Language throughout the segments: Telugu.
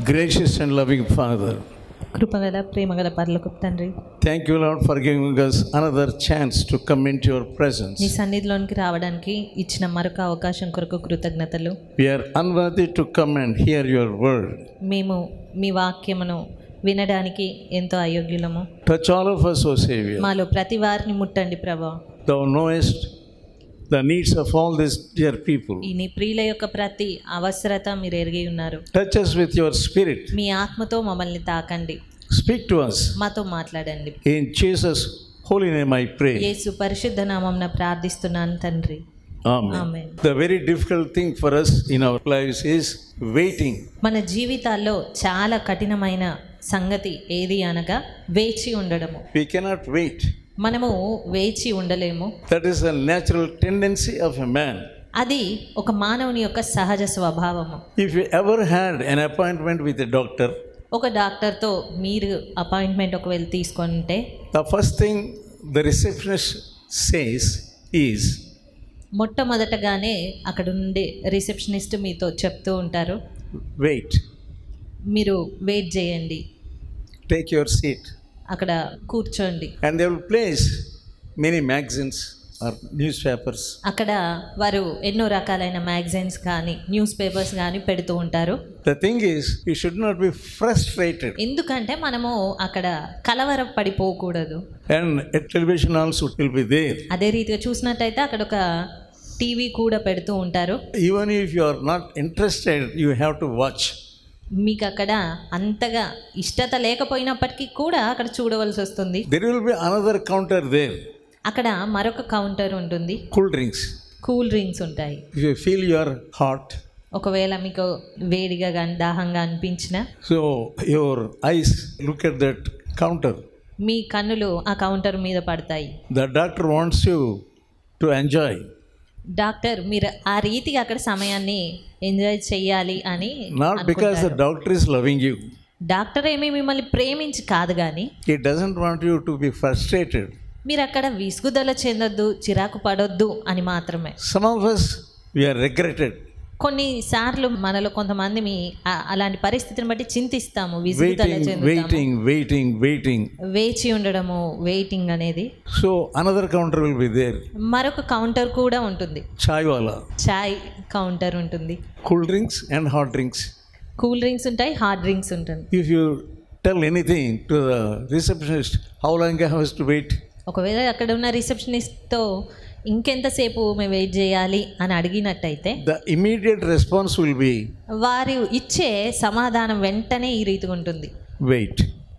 Gracious and loving Father, కృపగల ప్రేమగల పరలోకపు తండ్రి, thank you, Lord, for giving us another chance to come into your presence. నీ సన్నిధిలోనికి రావడానికి ఇచ్చిన మరొక అవకాశం కొరకు కృతజ్ఞతలు. We are unworthy to come and hear your word. మేము మీ వాక్యమును వినడానికి ఎంతో అయోగ్యులము. Touch all of us, O Savior. మాలో ప్రతి వారిని ముట్టండి ప్రభా. Thou knowest the needs of all these dear people. ఈ నీ ప్రియుల యొక్క ప్రతి అవసరత మీరు ఎరిగి ఉన్నారు. Touch us with your spirit. మీ ఆత్మతో మమ్మల్ని తాకండి, Speak to us. మాతో మాట్లాడండి. In Jesus' holy name I pray. యేసు పరిశుద్ధ నామమున ప్రార్థిస్తున్నాను తండ్రి. Amen. Amen. The very difficult thing for us in our lives is waiting. మన జీవితాల్లో చాలా కఠినమైన సంగతి ఏది అనగా వేచి ఉండడము. We cannot wait. మనము వేచి ఉండలేము. That is a natural tendency of a man. అది ఒక మానవుని యొక్క సహజ స్వభావము. If you ever had an appointment with a doctor, ఒక డాక్టర్తో మీరు అపాయింట్మెంట్ ఒకవేళ తీసుకుంటే the first thing the receptionist says is, మొట్టమొదటగానే అక్కడ ఉండే రిసెప్షనిస్ట్ మీతో చెప్తూ ఉంటారు, wait, మీరు వెయిట్ చేయండి, take your seat. అక్కడ కూర్చోండి. And they will place many magazines or newspapers. అక్కడ వారు ఎన్నో రకాలైన మ్యాగజైన్స్ కానీ న్యూస్ పేపర్స్ కానీ పెడుతూ ఉంటారు. The thing is, you should not be frustrated. ఎందుకంటే మనము అక్కడ కలవరపడిపోకూడదు. And a television also will be there. అదే రీతిగా చూసినట్టయితే అక్కడ ఒక టీవీ కూడా పెడుతూ ఉంటారు. Even if you are not interested, you have to watch. మీకు అక్కడ అంతగా ఇష్టత లేకపోయినప్పటికీ కూడా అక్కడ చూడవలసి వస్తుంది. There will be another counter there. అక్కడ మరొక కౌంటర్ ఉంటుంది. Cool drinks. కూల్ డ్రింక్స్ ఉంటాయి. If you feel you are hot, ఒకవేళ మీకు వేడిగా కానీ దాహంగా అనిపించినా, so your eyes look at that counter. మీ కన్నులు ఆ కౌంటర్ మీద పడతాయి. The doctor wants you to enjoy. Doctor మీరు ఆ రీతిగా అక్కడ సమయాన్ని ఎంజాయ్ చేయాలి అని Not because the doctor is loving you. Doctor ఏమీ మిమ్మల్ని ప్రేమించి కాదు, కానీ He doesn't want you to be frustrated. మీరు అక్కడ విసుగుదల చెందొద్దు, చిరాకు పడొద్దు అని మాత్రమే. Some of us, we are regretted. కొన్నిసార్లు మనలో కొంతమంది అలాంటి పరిస్థితిని బట్టి చింతిస్తాము, విసుగుదల చెందుతాము. Waiting. వేచి ఉండడము, వెయిటింగ్ అనేది. So another counter will be there. మరొక కౌంటర్ కూడా ఉంటుంది. Chai wala. చాయ్ కౌంటర్ ఉంటుంది. Cool drinks and hot drinks. Cool drinks ఉంటాయి, హాట్ డ్రింక్స్ ఉంటుంది. If you tell anything to the receptionist, how long I have to wait? ఒకవేళ అక్కడ ఉన్న రిసెప్షనిస్ట్తో ఇంకెంతసేపు మేము వెయిట్ చేయాలి అని అడిగినట్టయితే The immediate response will be, వారు ఇచ్చే సమాధానం వెంటనే ఈ రీతిగా ఉంటుంది, wait.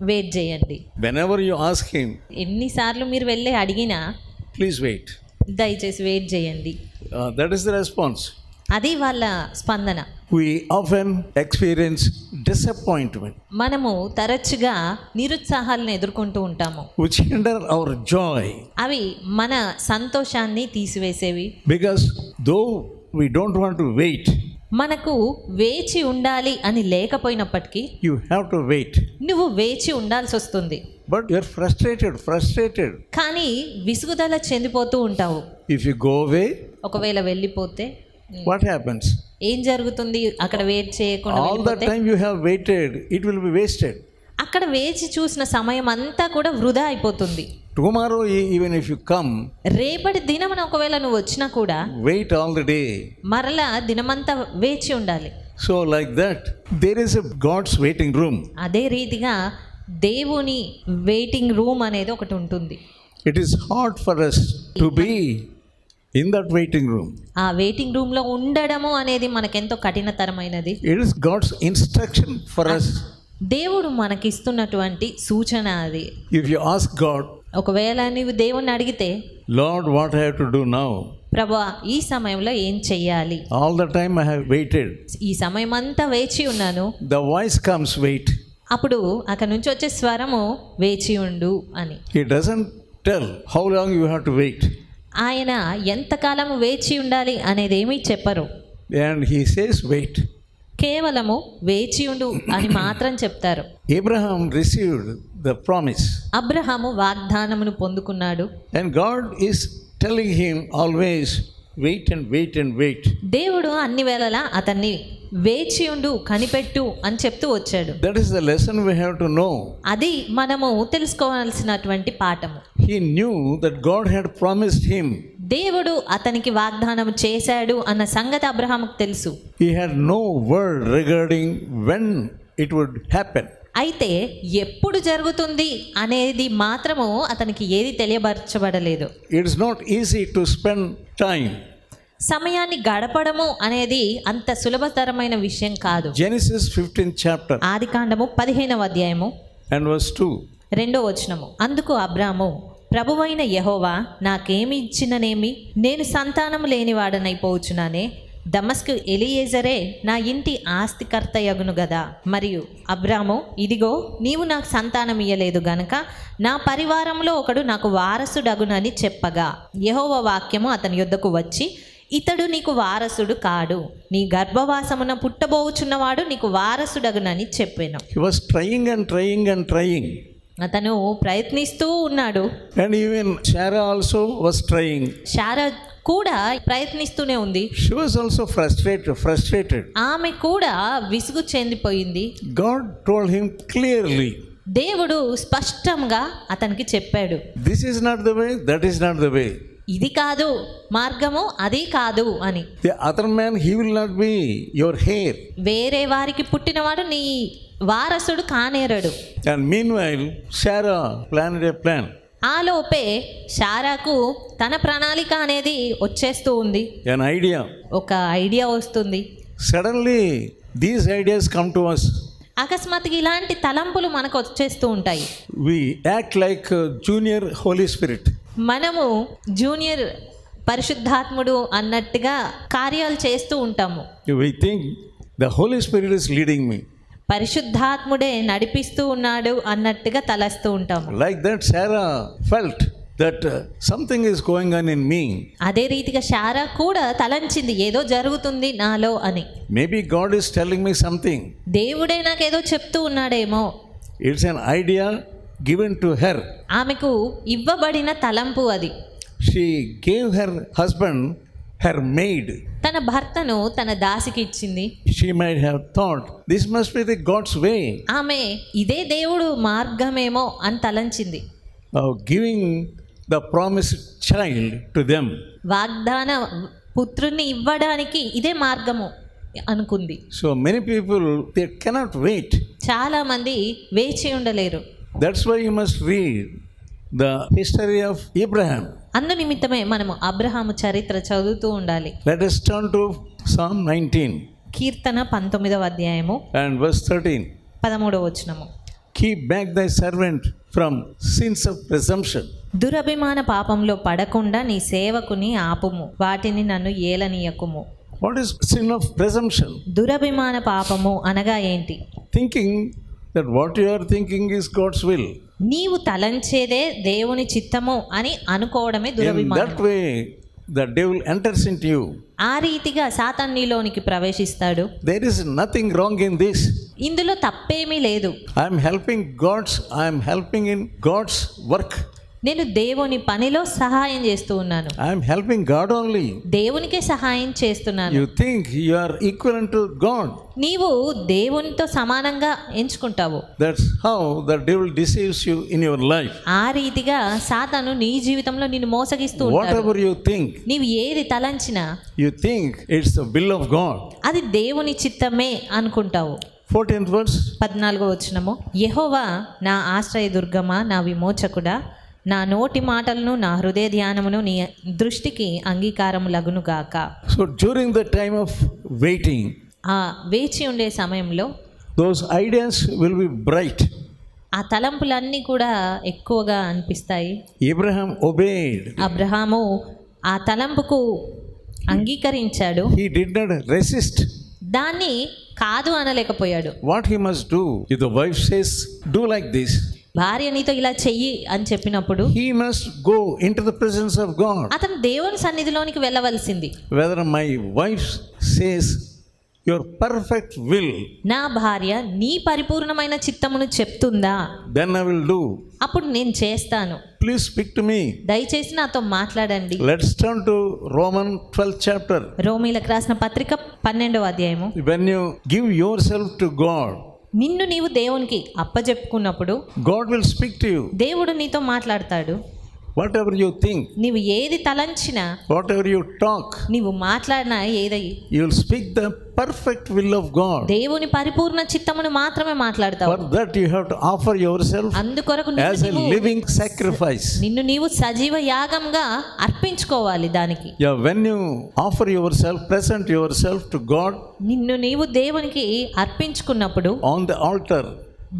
వెయిట్ చేయండి. Whenever you ask him, ఎన్నిసార్లు మీరు వెళ్ళి అడిగినా please wait. దయచేసి వెయిట్ చేయండి. That is the response. అది వాళ్ళ స్పందన. We often experience disappointment, మనము తరచుగా నిరుత్సాహాలను ఎదుర్కొంటూ ఉంటాము, which hinder our joy. అవి మన సంతోషాన్ని తీసివేసేవి. Because though we don't want to wait, మనకు వేచి ఉండాలి అని లేకపోయినప్పటికీ you have to wait. నువ్వు వేచి ఉండాల్సి వస్తుంది. But you are frustrated. కానీ విసుగుదల చెందిపోతూ ఉంటావు. If you go away, ఒకవేళ వెళ్ళిపోతే what happens? ఏం జరుగుతుంది? అక్కడ వెయిట్ చేయకుండా All the time you have waited, it will be wasted. అక్కడ వేచి చూసిన సమయం అంతా కూడా వృధా అయిపోతుంది. Tomorrow, even if you come, రేపటి దినమున ఒకవేళ నువ్వు వచ్చినా కూడా wait all the day. మరలా దినమంతా వేచి ఉండాలి. So like that, there is a God's waiting room. అదే రీతిగా దేవుని వెయిటింగ్ రూమ్ అనేది ఒకటి ఉంటుంది. It is hard for us to be in that waiting room. ఆ వెయిటింగ్ రూమ్ లో ఉండడము అనేది మనకెంతో కఠినతరమైనది. It is God's instruction for us. దేవుడు మనకిస్తున్నటువంటి సూచన అది. If you ask God, ఒకవేళ నీవు దేవుణ్ణి అడిగితే, Lord, what I have to do now? ప్రభువా ఈ సమయంలో ఏం చెయ్యాలి? All the time I have waited. ఈ సమయం అంతా వేచి ఉన్నాను. The voice comes, wait. అప్పుడు అక్కడ నుంచి వచ్చే స్వరము వేచి ఉండు అని. He doesn't tell how long you have to wait. ఆయన ఎంతకాలము వేచి ఉండాలి అనేది ఏమీ చెప్పరు. And he says, wait. కేవలము వేచి ఉండు అని మాత్రం చెప్తారు. Abraham received the promise. Abraham వాగ్దానమును పొందుకున్నాడు. And God is telling him always, wait and wait and wait. దేవుడు అన్ని వేళలా అతన్ని వేచియుండు, కనిపెట్టు అని చెప్తూ వచ్చాడు. That is the lesson we have to know. అది మనము తెలుసుకోవాల్సినటువంటి పాఠము. He knew that God had promised him. దేవుడు అతనికి వాగ్దానం చేశాడు అన్న సంగతి అబ్రహాముకు తెలుసు. He had no word regarding when it would happen. అయితే ఎప్పుడు జరుగుతుంది అనేది మాత్రము అతనికి ఏది తెలియపరచబడలేదు. It is not easy to spend time. సమయాన్ని గడపడము అనేది అంత సులభతరమైన విషయం కాదు. Genesis 15th chapter ఆదికాండము 15వ అధ్యాయము and verse 2. 2వ వచనము. అందుకు అబ్రాము, ప్రభువైన యెహోవా నాకేమి ఇచ్చిననేమి, నేను సంతానము లేనివాడనైపోవచ్చునానే, దమస్కు ఎలియేజరే నా ఇంటి ఆస్తికర్తయగును గదా. మరియు అబ్రాము, ఇదిగో నీవు నాకు సంతానం ఇయ్యలేదు గనుక నా పరివారంలో ఒకడు నాకు వారసుడగునని చెప్పగా, యెహోవా వాక్యము అతని యొద్దకు వచ్చి, ఇతడు నీకు వారసుడు కాడు, నీ గర్భవాసమున పుట్టబోచున్నవాడు నీకు వారసుడగునని చెప్పాను. He was trying and trying and trying. అతను ప్రయత్నిస్తూ ఉన్నాడు. And even Sarah also was trying. Sarah కూడా ప్రయత్నిస్తూనే ఉంది. She was also frustrated. ఆమె కూడా విసుగు చెందిపోయింది. God told him clearly. దేవుడు స్పష్టంగా అతనికి చెప్పాడు, This is not the way, that is not the way. ఇది కాదు మార్గము, అది కాదు అని. The other man, he will not be your heir. వేరే వారికి పుట్టినవాడు నీ వారసుడు కానేరడు. And meanwhile, Sarah planned a plan. ఆలోపే శారాకు తన ప్రణాళిక అనేది వచ్చేస్తూ ఉంది. An idea. ఒక ఐడియా వస్తుంది. Suddenly, these ideas come to us. అకస్మాత్తుగా ఇలాంటి తలంపులు మనకు వచ్చేస్తూ ఉంటాయి. We act like junior Holy Spirit. మనము జూనియర్ పరిశుద్ధాత్ముడు అన్నట్టుగా కార్యాలు చేస్తూ ఉంటాము. We think the Holy Spirit is leading me. పరిశుద్ధాత్ముడే నడిపిస్తూ ఉన్నాడు అన్నట్టుగా తలస్తూ ఉంటాము. Like that, Sarah felt that something is going on in me. అదే రీతిగా శారా కూడా తలంచింది, ఏదో జరుగుతుంది నాలో అని. Maybe God is telling me something. దేవుడే నాకేదో చెప్తూ ఉన్నాడేమో. It's an idea given to her. ఆమెకు ఇవ్వబడిన తలంపు అది. She gave her husband her maid. తన భర్తను తన దాసికి ఇచ్చింది. She might have thought this must be the God's way. ఆమె ఇదే దేవుడు మార్గమేమో అని తలంచింది. Giving the promised child to them. వాగ్దాన పుత్రుని ఇవ్వడానికి ఇదే మార్గము అనుకుంది. So many people, they cannot wait. చాలా మంది వేచి ఉండలేరు. That's why you must read the history of Abraham. అందు నిమిత్తమే మనము అబ్రహాము చరిత్ర చదువుతూ ఉండాలి. Let us turn to Psalm 19 కీర్తన 19వ అధ్యాయము and verse 13. 13వ వచనము. Keep back thy servant from sins of presumption. దురభిమాన పాపంలో పడకుండా నీ సేవకుని ఆపుము, వాటిని నన్ను ఏలనీయకుము. What is sin of presumption? దురభిమాన పాపము అనగా ఏంటి? Thinking that what you are thinking is God's will. నీవు తలంచేదే దేవుని చిత్తము అని అనుకోవడమే In దురభిమానం. that way, the devil enters into you. ఆ రీతిగా సాతాను నీలోనికి ప్రవేశిస్తాడు. There is nothing wrong in this. ఇందులో తప్పేమీ లేదు. I am helping in God's work. నేను దేవుని పనిలో సహాయం చేస్తూ ఉన్నాను. I am helping God only. దేవునికే సహాయం చేస్తున్నాను. You think you are equivalent to God. నీవు దేవునితో సమానంగా ఎంచుకుంటావు. That's how the devil deceives you in your life. ఆ రీతిగా సాతాను నీ జీవితంలో నిన్ను మోసగిస్తూ ఉంటాడు. Whatever you think, నీవు ఏది తలంచినా you think it's the will of God. అది దేవుని చిత్తమే అనుకుంటావు. 14th verse. 14వ వచనము. యెహోవా నా ఆశ్రయదుర్గమా, నా విమోచకుడా, నా నోటి మాటలను నా హృదయ ధ్యానమును నీ దృష్టికి అంగీకారములగును గాక. So during the time of waiting, ఆ వేచి ఉండే సమయంలో those ideas will be bright. ఆ తలంపులన్నీ కూడా ఎక్కువగా అనిపిస్తాయి. Abraham obeyed. అబ్రహాము ఆ తలంపుకు అంగీకరించాడు. He did not resist. దాన్ని కాదు అనలేకపోయాడు. What he must do, if the wife says, do like this, భార్య నీతో ఇలా చెయ్యి అని చెప్పినప్పుడు he must go into the presence of God. అతను దేవుని సన్నిధిలోనికి వెళ్ళవలసింది. Whether my wife says your perfect will, నా భార్య నీ పరిపూర్ణమైన చిత్తమును చెప్తుందా, then I will do. అప్పుడు నేను చేస్తాను. Please speak to me. దయచేసి నాతో మాట్లాడండి. Let's turn to Romans 12th chapter. రోమీలకు రాసిన పత్రిక 12వ అధ్యాయము. When you give yourself to God, నిన్ను నీవు దేవునికి అప్పజెప్పుకున్నప్పుడు God will speak to you. దేవుడు నీతో మాట్లాడతాడు. Whatever you think, నీవు ఏది తలంచినా, whatever you talk, నీవు మాట్లాడినా ఏదై you will speak the perfect will of God. దేవుని పరిపూర్ణ చిత్తమును మాత్రమే మాట్లాడతావు. For that you have to offer yourself అందుకొరకు as a living sacrifice. నిన్ను నీవు సజీవ యాగంగా అర్పించుకోవాలి దానికి. Yeah, when you offer yourself, present yourself to God, నిన్ను నీవు దేవునికి అర్పించుకున్నప్పుడు on the altar,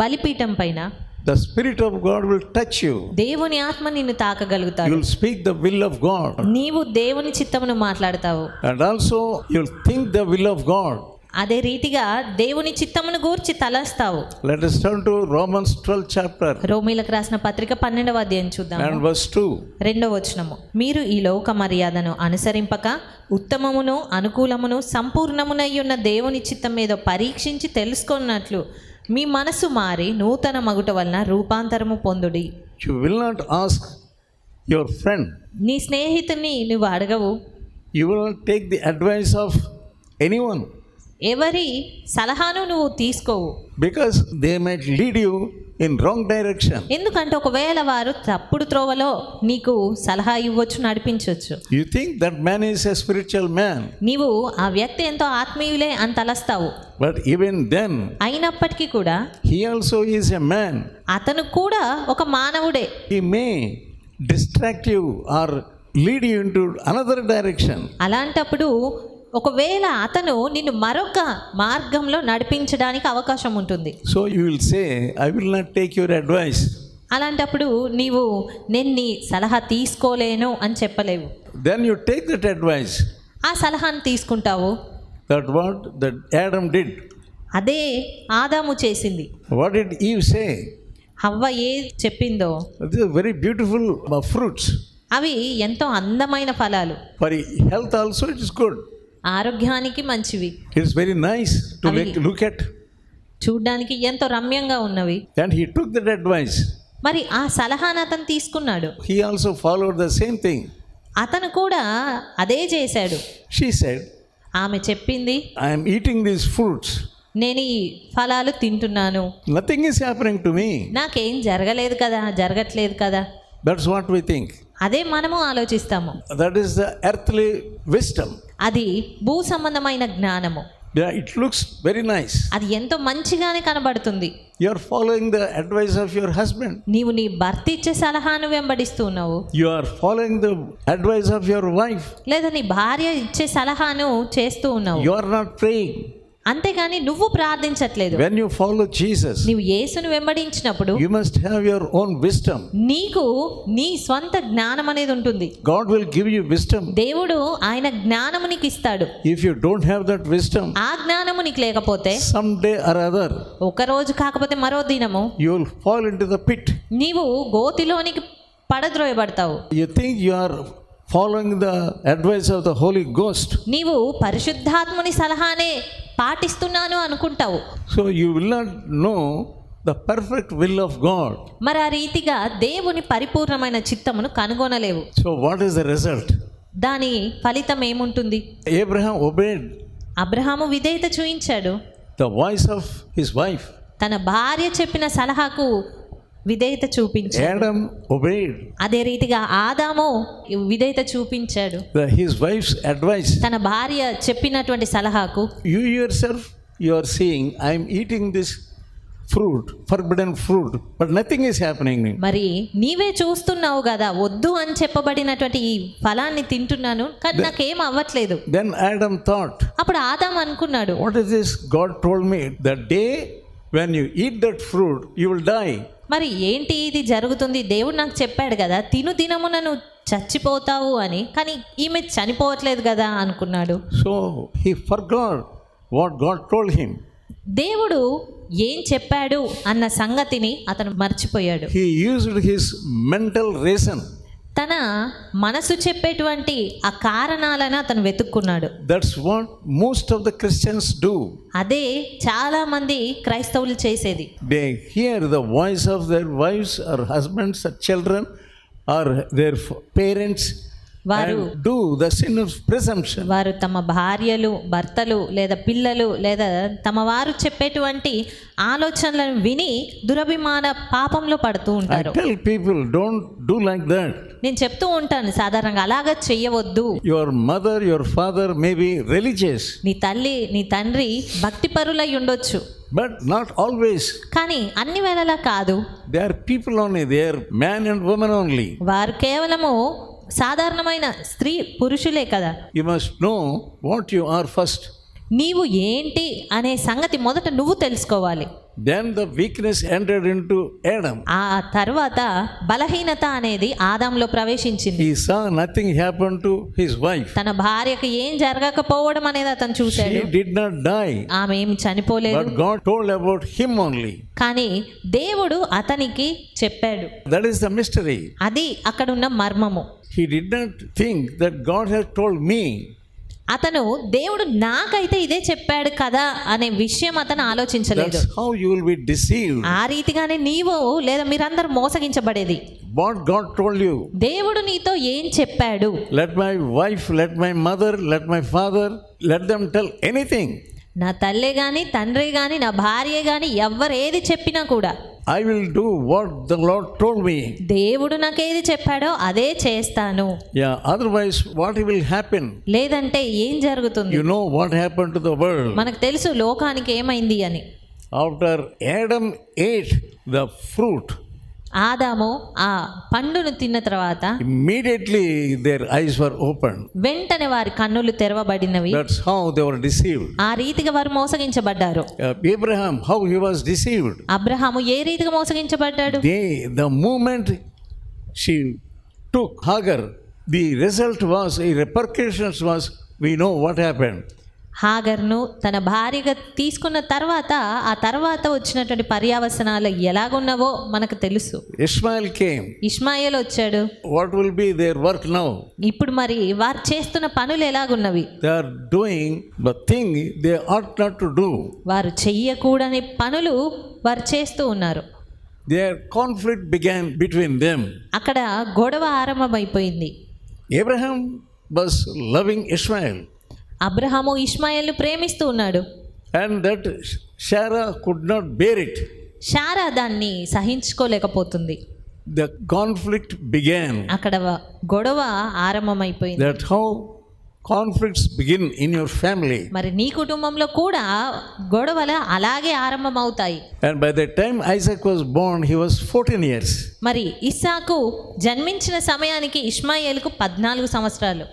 బలిపీఠం పైన the Spirit of God will touch you. దేవుని ఆత్మ నిన్ను తాకగలుగుతాడు. You will speak the will of God. నీవు దేవుని చిత్తమును మాట్లాడతావు. And also you will think the will of God. అదే రీతిగా దేవుని చిత్తమును గూర్చి తలస్తావు. Let us turn to Romans 12th chapter రోమీలకు రాసిన పత్రిక 12వ అధ్యాయం చూద్దాం. and verse 2. 2వ వచనము. మీరు ఈ లోక మర్యాదను అనుసరింపక ఉత్తమమును అనుకూలమును సంపూర్ణమునయ్యున్న దేవుని చిత్తం మీద పరీక్షించి తెలుసుకున్నట్లు మీ మనసు మారి నూతన మగుట వలన రూపాంతరము పొందుడి. You will not ask your friend. నీ స్నేహితుని నువ్వు అడగవు. You will not take the advice of anyone. ఎవరి సలహాను నువ్వు తీసుకోవు. Because they might lead you in wrong direction. ఎందుకంటే ఒకవేళ వారు తప్పుడు త్రోవలో నీకు సలహా ఇవ్వచ్చు, నడిపించవచ్చు. You think that man is a spiritual man. నీవు ఆ వ్యక్తి ఎంతో ఆత్మీయులే అని తలస్తావు. But even then, అయినప్పటికీ కూడా he also is a man. అతను కూడా ఒక మానవుడే. He may distract you or lead you into another direction. అలాంటప్పుడు ఒకవేళ అతను నిన్ను మరొక మార్గంలో నడిపించడానికి అవకాశం ఉంటుంది. So you will say, I will not take your advice. అలాంటప్పుడు నీవు నేను నీ సలహా తీసుకోలేను అని చెప్పలేవు. Then you take that advice. ఆ సలహాను తీసుకుంటావు. That Adam did. అదే ఆదాము చేసింది. What did Eve say? హవ్వ ఏ చెప్పిందో. These are very beautiful fruits. అవి ఎంతో అందమైన ఫలాలు. For health also it is good. ఆరోగ్యానికి మంచివి. It is very nice to look at. చూడ్డానికి ఎంతో రమ్యంగా ఉన్నవి. And he took that advice. మరి ఆ సలహాను అతను తీసుకున్నాడు. He also followed the same thing. అతను కూడా అదే చేశాడు. She said, ఆమె చెప్పింది, I am eating these fruits. నేను ఈ ఫలాలు తింటున్నాను. Nothing is happening to me. నాకేం జరగట్లేదు కదా. That's what we think. అదే మనము ఆలోచిస్తాము. That is the earthly wisdom. అది భూ సంబంధమైన జ్ఞానము. Yeah, it looks very nice. అది ఎంతో మంచిగానే కనబడుతుంది. You are following the advice of your husband. నీవు నీ భర్త ఇచ్చే సలహాను వెంబడిస్తున్నావు. You are following the advice of your wife. లేదా నీ భార్య ఇచ్చే సలహాను చేస్తూ ఉన్నావు. You are not praying. అంతేగాని నువ్వు ప్రార్థించట్లేదు. When you follow Jesus, నీవు యేసును వెంబడించినప్పుడు you must have your own wisdom. నీకు నీ స్వంత జ్ఞానం అనేది ఉంటుంది. God will give you wisdom. దేవుడు ఆయన జ్ఞానము నీకు ఇస్తాడు. If you don't have that wisdom, ఆ జ్ఞానము నీకు లేకపోతే someday or other, ఒక రోజు కాకపోతే మరో దినము you will fall into the pit. నీవు గోతిలోనికి పడద్రోయబడతావు. You think you are following the advice of the Holy Ghost. నీవు పరిశుద్ధాత్ముని సలహానే పాటిస్తున్నాను అనుకుంటావు. So you will not know the perfect will of God. మరి ఆ రీతిగా దేవుని పరిపూర్ణమైన చిత్తమును కనుగొనలేవు. So what is the result? దాని ఫలితం ఏముంటుంది? Abraham obeyed అబ్రహాము విధేయత చూయించాడు. the voice of his wife. తన భార్య చెప్పిన సలహాకు విధేయత చూపించాడు. Adam obeyed అదే రీతిగా ఆదాము విధేయత చూపించాడు. his wife's advice. తన భార్య చెప్పినటువంటి సలహాకు. You yourself, you are seeing, I am eating this fruit, forbidden fruit, but nothing is happening. మరి నీవే చూస్తున్నావు కదా, వద్దు అని చెప్పబడినటువంటి ఈ ఫలాన్ని తింటున్నాను కానీ నాకేం అవ్వట్లేదు. Then Adam thought, అప్పుడు ఆదాము అనుకున్నాడు, what is this God told me? The day when you eat that fruit, you will die. మరి ఏంటి ఇది జరుగుతుంది? దేవుడు నాకు చెప్పాడు కదా, దినమున నువ్వు చచ్చిపోతావు అని, కానీ ఈమె చనిపోవట్లేదు కదా అనుకున్నాడు. So he forgot what God told him. దేవుడు ఏం చెప్పాడు అన్న సంగతిని అతను మర్చిపోయాడు. He used his mental reason. తన మనసు చెప్పేటువంటి ఆ కారణాలను అతను వెతుక్కున్నాడు. That's what most of the Christians do. అదే చాలా మంది క్రైస్తవులు చేసేది. They hear the voice of their wives or husbands or children or their parents వారు and do the sin of presumption. వారు తమ భార్యలు, భర్తలు లేదా పిల్లలు లేదా తమ వారు చెప్పేటువంటి ఆలోచనలను విని దురభిమాన పాపంలో పడుతూ I ఉంటారు. tell people, don't do like that. నేను చెప్తూ ఉంటాను, సాధారణంగా అలాగా చెయ్యవద్దు. Your mother, your father may be religious, నీ తల్లి, నీ తండ్రి భక్తిపరులై ఉండొచ్చు, but not always. కానీ అన్ని వేళలా కాదు. They are people only. They are man and woman only. వారు కేవలము సాధారణమైన స్త్రీ పురుషులే కదా. You must know what you are first. నీవు ఏంటి అనే సంగతి మొదట నువ్వు తెలుసుకోవాలి. Then the weakness entered into Adam. ఆ తర్వాత బలహీనత అనేది ఆదాంలో ప్రవేశించింది. He saw nothing happen to his wife. తన భార్యకు ఏం జరగకపోవడం అనేది అతను చూశాడు. She did not die. ఆమె ఏమి చనిపోలేదు. But God told about him only. కానీ దేవుడు అతనికి చెప్పాడు. That is the mystery. అది అక్కడున్న మర్మము. He did not think that God had told me. అతను దేవుడు నాకైతే ఇదే చెప్పాడు కదా అనే విషయం అతను ఆలోచించలేదు. That's how you will be deceived. ఆ రీతిగానే నీవు లేదా మీరందరూ మోసగించబడేది. What God told you. దేవుడు నీతో ఏం చెప్పాడు? Let my wife, let my mother, let my father, let them tell anything. నా తల్లే కానీ తండ్రి కానీ నా భార్య కానీ ఎవరు ఏది చెప్పినా కూడా I will do what the Lord told me. దేవుడు నాకేది చెప్పాడో అదే చేస్తాను. Yeah, otherwise what will happen? లేదంటే ఏం జరుగుతుంది? You know what happened to the world. మనకు తెలుసు లోకానికి ఏమైంది అని. After Adam ate the fruit, ఆదాము ఆ పండును తిన్న తర్వాత immediately their eyes were opened. వెంటనే వారి కన్నులు తెరవబడినవి. That's how they were deceived. ఆ రీతిగా వారు మోసగించబడ్డారు. Abraham, how he was deceived. Abraham ఏ రీతిగా మోసగించబడ్డాడు? The moment she took Hagar, the result was, the repercussions was, we know what happened. హాగర్ను తన భార్యగా తీసుకున్న తర్వాత ఆ తర్వాత వచ్చినటువంటి పర్యావసనాలు ఎలాగున్నావో మనకు తెలుసు. Ishmael came. ఇష్మాయేల్ వచ్చాడు. What will be their work now? ఇప్పుడు మరి వారు చేస్తున్న పనులు ఎలాగున్నవి? They are doing the thing they ought not to do. వారు చెయ్యకూడని పనులు వారు చేస్తూ ఉన్నారు. Their conflict began between them. అక్కడ గొడవ ఆరంభమైపోయింది. Abraham was loving Ishmael. Abraham ఇష్మాయేల్ను ప్రేమిస్తూ ఉన్నాడు. And that Sarah could not bear it. Sarah దాన్ని సహించుకోలేకపోతుంది. The conflict began. అక్కడ గొడవ ఆరంభమైపోయింది. That's how conflicts begin in your family. మరి నీ కుటుంబంలో కూడా గొడవలు అలాగే ఆరంభమవుతాయి. And by the time Isaac was born, he was 14 years. మరి ఇస్సాకు జన్మించిన సమయానికి ఇష్మాయేలుకు 14 సంవత్సరాలు.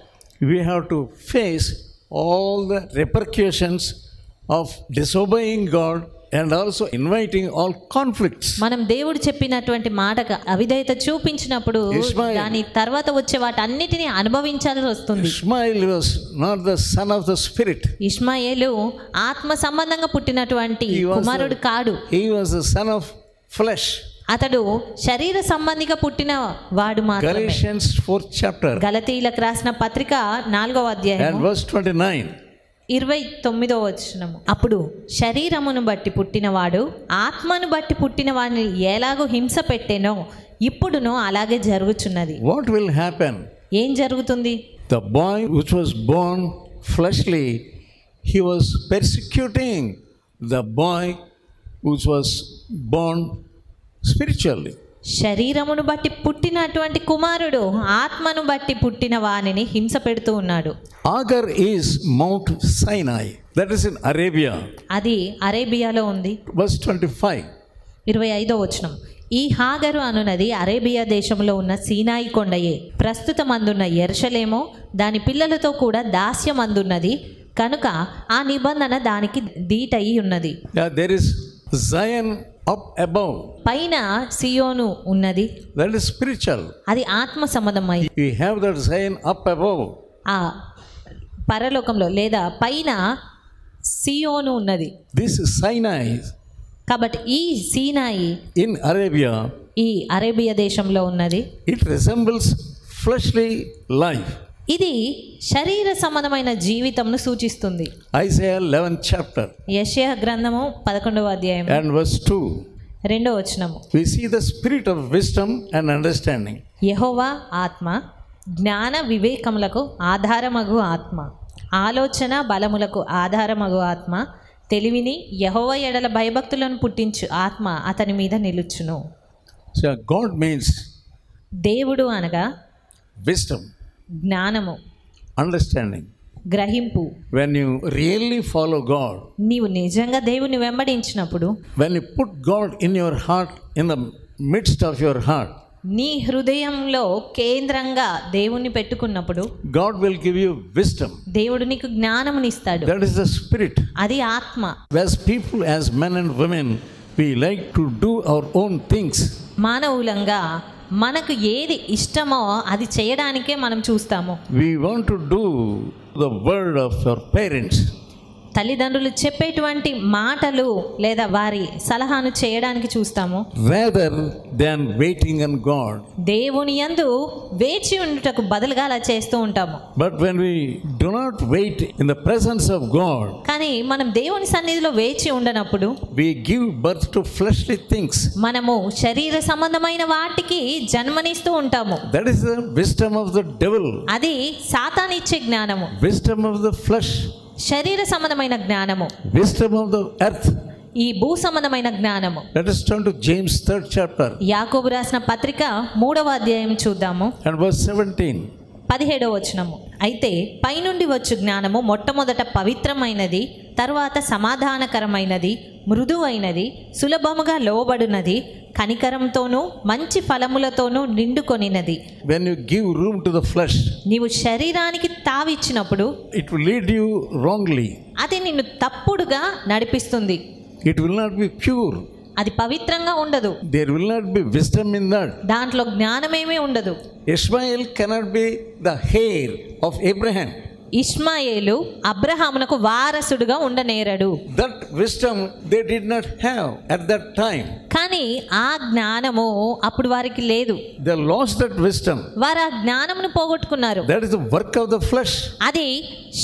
We have to face all the repercussions of disobeying God and also inviting all conflicts. మనం దేవుడు చెప్పినటువంటి మాటకు అవిధేయత చూపించినప్పుడు దాని తర్వాత వచ్చే వాటన్నిటిని అనుభవించాల్సి వస్తుంది. Ishmael was not the son of the spirit. ఇష్మాయేలు ఆత్మ సంబంధంగా పుట్టినటువంటి కుమారుడు కాడు. He was the son of flesh. అతడు శరీర సంబంధిగా పుట్టిన వాడు మాత్రమే. Galatians 4th chapter గలతీయులకు రాసిన పత్రిక 4వ అధ్యాయం and verse 29. 29వ వచనము. అప్పుడు శరీరమును బట్టి పుట్టినవాడు ఆత్మను బట్టి పుట్టిన వాడిని ఎలాగో హింస పెట్టెనో ఇప్పుడునో అలాగే జరుగుచున్నది. What will happen? ఏం జరుగుతుంది? The boy which was born fleshly, he was persecuting the boy which was born spiritually. శరీరమును బట్టి పుట్టినటువంటి కుమారుడు ఆత్మను బట్టి పుట్టిన వానిని హింస పెడుతూ ఉన్నాడు. Hagar is Mount Sinai. That is in Arabia. అది అరేబియాలో ఉంది. Verse 25. 25వ వచనం. ఈ హాగరు అనునది అరేబియా దేశంలో ఉన్న సీనాయి కొండయే. ప్రస్తుతం అందున్న యెరూషలేము దాని పిల్లలతో కూడా దాస్యం అందున్నది కనుక ఆ నిబంధన దానికి దీటయి ఉన్నది. There is Zion up above. పైన సియోను ఉన్నది. That is spiritual. అది ఆత్మ సంబంధమైంది. We have that Zion up above. ఆ పరలోకంలో లేదా పైన సియోను ఉన్నది. This Sinai కాబట్టి ఈ సీనాయి in Arabia, ఈ అరేబియా దేశంలో ఉన్నది. it resembles fleshly life. ఇది శరీర సంబంధమైన జీవితంను సూచిస్తుంది. Isaiah 11th chapter యెషయా గ్రంథము 11వ అధ్యాయం and verse 2. 2వ వచనము. We see the spirit of wisdom and understanding. యెహోవా ఆత్మ జ్ఞాన వివేకములకు ఆధారమగు ఆత్మ, ఆలోచన బలములకు ఆధారమగు ఆత్మ, తెలివిని యెహోవా ఎడల భయభక్తులను పుట్టించు ఆత్మ అతని మీద నిలుచును. So God means దేవుడు అనగా wisdom, జ్ఞానము, understanding. గ్రహింపు. When you really follow God, నీవు నిజంగా దేవుని వెంబడించినప్పుడు, when you put God in your heart, in the midst of your heart, నీ హృదయంలో కేంద్రంగా దేవుణ్ణి పెట్టుకున్నప్పుడు God will give you wisdom. దేవుడు నీకు జ్ఞానమునిస్తాడు. That is the spirit. అది ఆత్మ. As people, as men and women, we like to do our own things. మానవులంగా మనకు ఏది ఇష్టమో అది చేయడానికే మనం చూస్తాము. We want to do the word of our parents. తల్లిదండ్రులు చెప్పేటువంటి మాటలు లేదా వారి సలహాను చేయడానికి చూస్తాము, rather than waiting on God. దేవుని యందు వేచి ఉండుటకు బదులుగా అలా చేస్తూ ఉంటాము. But when we do not wait in the presence of God, కానీ మనం దేవుని సన్నిధిలో వేచి ఉండనప్పుడు we give birth to fleshly things. మనము శరీర సంబంధమైన వాటికి జన్మనిస్తూ ఉంటాము. That is the wisdom of the devil. అది సాతానిచ్చే జ్ఞానము, Wisdom of the flesh. శరీర సంబంధమైన జ్ఞానము, Wisdom of the earth. ఈ భూ సంబంధమైన జ్ఞానము. Let us turn to James 3rd chapter యాకోబు రాసిన పత్రిక 3వ అధ్యాయం చూద్దాము. and verse 17. 17వ వచనము. అయితే పైనుండి వచ్చు జ్ఞానము మొట్టమొదట పవిత్రమైనది, తర్వాత సమాధానకరమైనది, మృదువైనది, సులభముగా లోబడునది, కనికరంతోనూ మంచి ఫలములతోనూ నిండుకొనినది. When you give room to the flesh, నీవు శరీరానికి తావిచ్చినప్పుడు it will lead you wrongly. అది నిన్ను తప్పుడుగా నడిపిస్తుంది. It will not be pure. అది పవిత్రంగా ఉండదు. There will not be wisdom in that. దాంట్లో జ్ఞానమేమీ ఉండదు. Ishmael cannot be the heir of Abraham. Ishmael అబ్రహామునకు వారసుడుగా ఉండనేరడు. That wisdom they did not have at that time. కానీ ఆ జ్ఞానము అప్పుడు వారికి లేదు. They lost that wisdom. వారు ఆ జ్ఞానమును పోగొట్టుకున్నారు. That is the work of the flesh. అది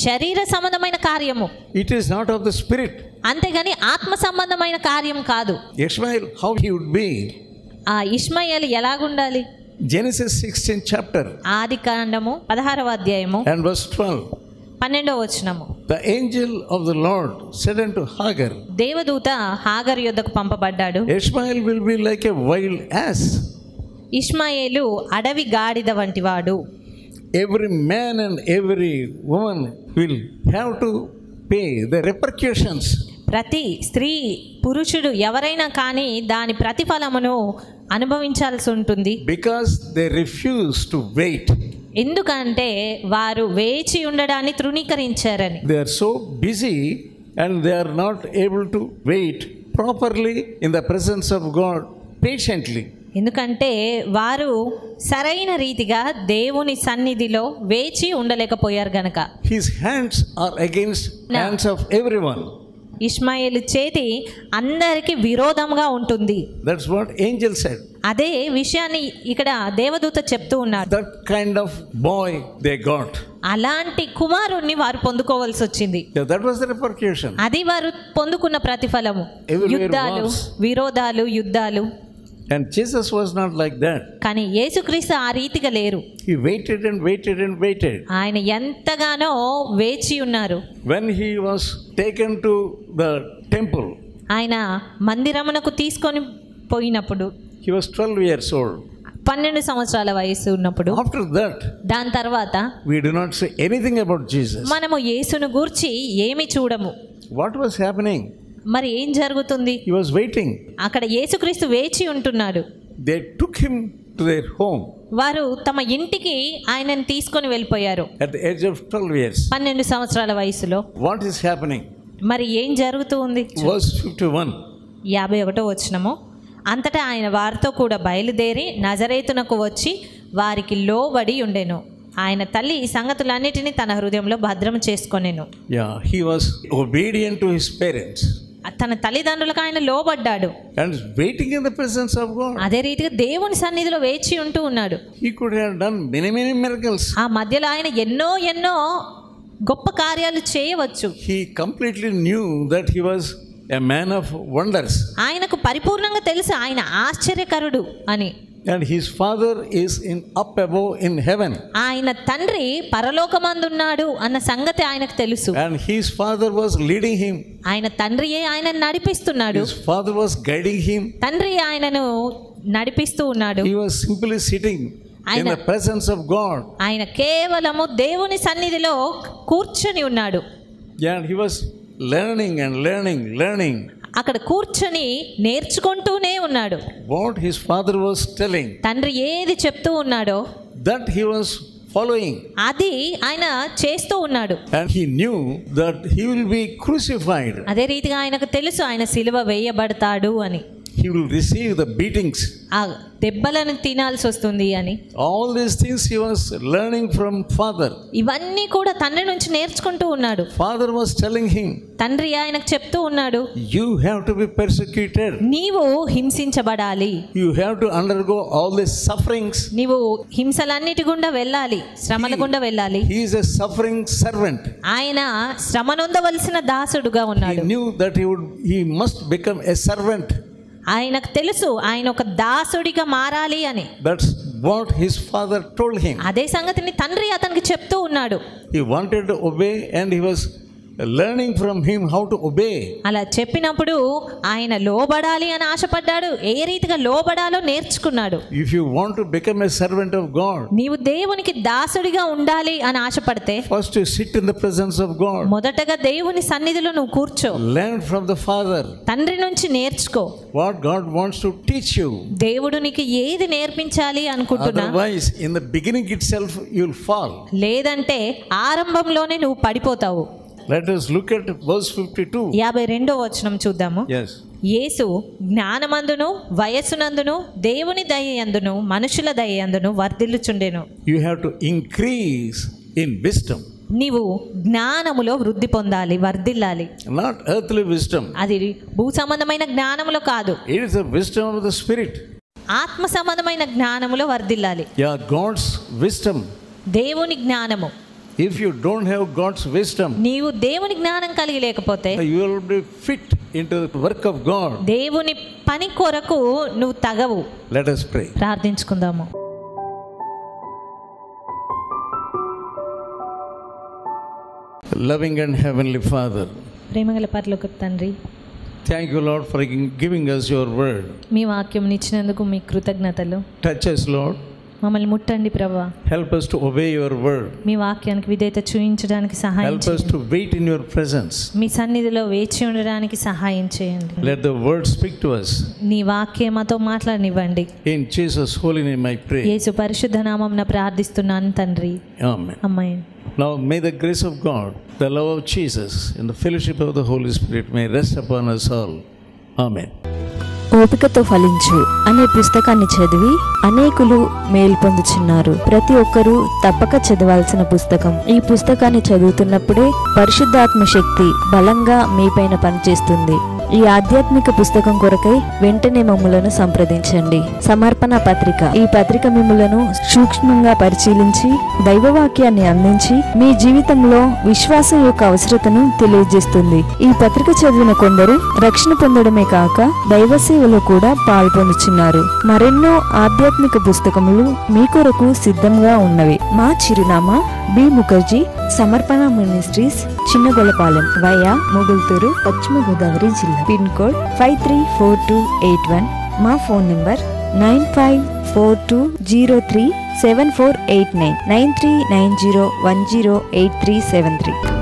శరీర సంబంధమైన కార్యము, It is not of the spirit. అంతేగాని ఆత్మ సంబంధమైన కార్యం కాదు. Ishmael, how he would be? ఆ ఇష్మాయేలు ఎలాగుండాలి? Genesis 16th chapter ఆది కాండము 16వ అధ్యాయము and verse 12. 12వ వచనము. The angel of the Lord said unto Hagar, దేవదూత హాగరు యొద్దకు పంపబడ్డాడు. Ishmael will be like a wild ass. ఇష్మాయేలు అడవి గాడిద వంటివాడు. Every man and every woman will have to pay the repercussions. ప్రతి స్త్రీ పురుషుడు ఎవరైనా కానీ దాని ప్రతిఫలమును అనుభవించాల్సి ఉంటుంది. Because they refuse to wait. ఎందుకంటే వారు వేచి ఉండడాన్ని తృణీకరించారని. They are so busy and they are not able to wait properly in the presence of God patiently. ఎందుకంటే వారు సరైన రీతిగా దేవుని సన్నిధిలో వేచి ఉండలేకపోయారు గనక. His hands are against hands of everyone. ఇష్మాయేలు చేతి అందరికి విరోధంగా ఉంటుంది. That's what angel said. అదే విషయాన్ని ఇక్కడ దేవదూత చెప్తూ ఉన్నారు. That kind of boy they got. అలాంటి కుమారుణ్ణి వారు పొందుకోవాల్సి వచ్చింది. Yeah, that was the repercussion. అది వారు పొందుకున్న ప్రతిఫలము. యుద్ధాలు, విరోధాలు, యుద్ధాలు. And Jesus was not like that. కానీ యేసుక్రీస్తు ఆ రీతిగా లేరు. He waited and waited and waited. ఆయన ఎంతగానో వేచి ఉన్నారు. When he was taken to the temple, ఆయన మందిరమునకు తీసుకొని పోయినప్పుడు he was 12 years old. 12 సంవత్సరాల వయసు ఉన్నప్పుడు, After that, దాని తర్వాత we do not say anything about Jesus. మనము యేసును గూర్చి ఏమి చూడము. What was happening? మరి ఏం జరుగుతుంది? He was waiting. అక్కడ యేసుక్రీస్తు వేచి ఉంటున్నాడు. They took him to their home వారు తమ ఇంటికి ఆయనను తీసుకొని వెళ్ళిపోయారు at the age of 12 years. 12 సంవత్సరాల వయసులో. What is happening? మరి ఏం జరుగుతూ ఉంది? Verse 51. 51వ వచనము. అంతటా ఆయన వారితో కూడా బయలుదేరి నజరేతునకు వచ్చి వారికి లోబడి ఉండెను. ఆయన తల్లి ఈ సంగతులన్నిటినీ తన హృదయంలో భద్రం చేసుకొనెను. Yeah, he was obedient to his parents. తన తల్లిదండ్రులకు ఆయన లోబడ్డాడు. And is waiting in the presence of God. అదే రీతిగా దేవుని సన్నిధిలో వేచి ఉంటూ ఉన్నాడు. He could have done many miracles. ఆ మధ్యలో ఆయన ఎన్నో గొప్ప కార్యాలు చేయవచ్చు. He completely knew that he was a man of wonders. ఆయనకు పరిపూర్ణంగా తెలుసు ఆయన ఆశ్చర్యకరుడు అని. And his father is up above in heaven. ఆయన తండ్రి పరలోకమందున్నాడు అన్న సంగతి ఆయనకు తెలుసు. And his father was leading him. ఆయన తండ్రియే ఆయనను నడిపిస్తున్నాడు. His father was guiding him. తండ్రి ఆయనను నడిపిస్తూ ఉన్నాడు. He was simply sitting in the presence of God. ఆయన కేవలము దేవుని సన్నిధిలో కూర్చొని ఉన్నాడు. And he was learning. అక్కడ కూర్చొని నేర్చుకుంటూనే ఉన్నాడు. What his father was telling, తండ్రి ఏది చెప్తూ ఉన్నాడో that he was following. అది ఆయన చేస్తూ ఉన్నాడు. And he knew that he will be crucified. అదే రీతిగా ఆయనకు తెలుసు ఆయన సిలువ వేయబడతాడు అని. He will receive the beatings. ఆ దెబ్బలను తినాల్సి వస్తుంది అని. All these things he was learning from father. ఇవన్నీ కూడా తండ్రి నుంచి నేర్చుకుంటూ ఉన్నాడు. Father was telling him, తండ్రి ఆయనకు చెప్తూ ఉన్నాడు, you have to be persecuted. నీవు హింసించబడాలి. You have to undergo all these sufferings. నీవు హింసలన్నిటి గుండా వెళ్ళాలి, శ్రమల గుండా వెళ్ళాలి. He is a suffering servant. ఆయన శ్రమ నొందవలసిన దాసుడుగా ఉన్నాడు. He knew that he must become a servant. ఆయనకు తెలుసు ఆయన ఒక దాసుడిగా మారాలి అని. That's what his father told him. అదే సంగతిని తండ్రి అతనికి చెప్తూ ఉన్నాడు. He wanted to obey and he was learning from him how to obey. అలా చెప్పినప్పుడు ఆయన లోబడాలి అని ఆశపడ్డాడు. ఏ రీతిగా లోబడాలో నేర్చుకున్నాడు. If you want to become a servant of God, నీవు దేవునికి దాసుడిగా ఉండాలి అని ఆశపడితే first you sit in the presence of God. మొదటగా దేవుని సన్నిధిలో నువ్వు కూర్చో. Learn from the Father. తండ్రి నుంచి నేర్చుకో. What God wants to teach you. దేవుడు నీకు ఏది నేర్పించాలి అనుకుంటున్నా. Otherwise in the beginning itself you will fall. లేదంటే ఆరంభంలోనే నువ్వు పడిపోతావు. Let us look at verse 52. 52వ వచనం చూద్దాము. Yes. యేసు జ్ఞానమందును వయస్సునందును దేవుని దయయందును మనుషుల దయయందును వర్ధిల్లుచుండెను. You have to increase in wisdom. నీవు జ్ఞానములో వృద్ధి పొందాలి, వర్ధిల్లాలి. Not earthly wisdom. అది భూ సంబంధమైన జ్ఞానములో కాదు. It is the wisdom of the Spirit. ఆత్మ సంబంధమైన జ్ఞానములో వర్ధిల్లాలి. Yeah, God's wisdom. దేవుని జ్ఞానము. If you don't have God's wisdom, నీవు దేవుని జ్ఞానం కలిగి లేకపోతే you will be fit into the work of God. దేవుని పని కొరకు నువ్వు తగవు. Let us pray. ప్రార్థించుకుందాము. Loving and heavenly Father, ప్రేమగల పరలోకపు తండ్రి, thank you Lord for giving us your word. మీ వాక్యం ఇచ్చినందుకు మీ కృతజ్ఞతలు. Touch us Lord. మమ్మల్ని ముట్టండి ప్రభువా. Help us to obey your word. మీ వాక్యానికి విధేయత చూపించడానికి సహాయం Help us చేయండి. to wait in your presence. మీ సన్నిధిలో వేచి ఉండడానికి సహాయం చేయండి. Let the word speak to us. నీ వాక్యం మాతో మాట్లాడనివ్వండి. In Jesus' holy name I pray. యేసు పరిశుద్ధ నామమున ప్రార్థిస్తున్నాను తండ్రి. Amen. Amen. Now may the grace of God, the love of Jesus, and the fellowship of the Holy Spirit may rest upon us all. Amen. ఓపికతో ఫలించు అనే పుస్తకాన్ని చదివి అనేకులు మేలు పొందుచున్నారు. ప్రతి ఒక్కరూ తప్పక చదవాల్సిన పుస్తకం. ఈ పుస్తకాన్ని చదువుతున్నప్పుడే పరిశుద్ధాత్మ శక్తి బలంగా మీపైన పనిచేస్తుంది. ఈ ఆధ్యాత్మిక పుస్తకం కొరకై వెంటనే మమ్ములను సంప్రదించండి. సమర్పణ పత్రిక. ఈ పత్రిక మిమ్ములను సూక్ష్మంగా పరిశీలించి దైవవాక్యాన్ని అందించి మీ జీవితంలో విశ్వాసం యొక్క అవసరతను తెలియజేస్తుంది. ఈ పత్రిక చదివిన కొందరు రక్షణ పొందడమే కాక దైవ సేవలో కూడా పాల్పొందుచున్నారు. మరెన్నో ఆధ్యాత్మిక పుస్తకములు మీ కొరకు సిద్ధంగా ఉన్నవి. మా చిరునామా బి ముఖర్జీ సమర్పణ మినిస్ట్రీస్, చిన్నగొలపాలెం, వయా మొగుల్తూరు, పశ్చిమ గోదావరి జిల్లా. Pin code 534281. మా ఫోన్ నంబర్ 9542037489 9390108373.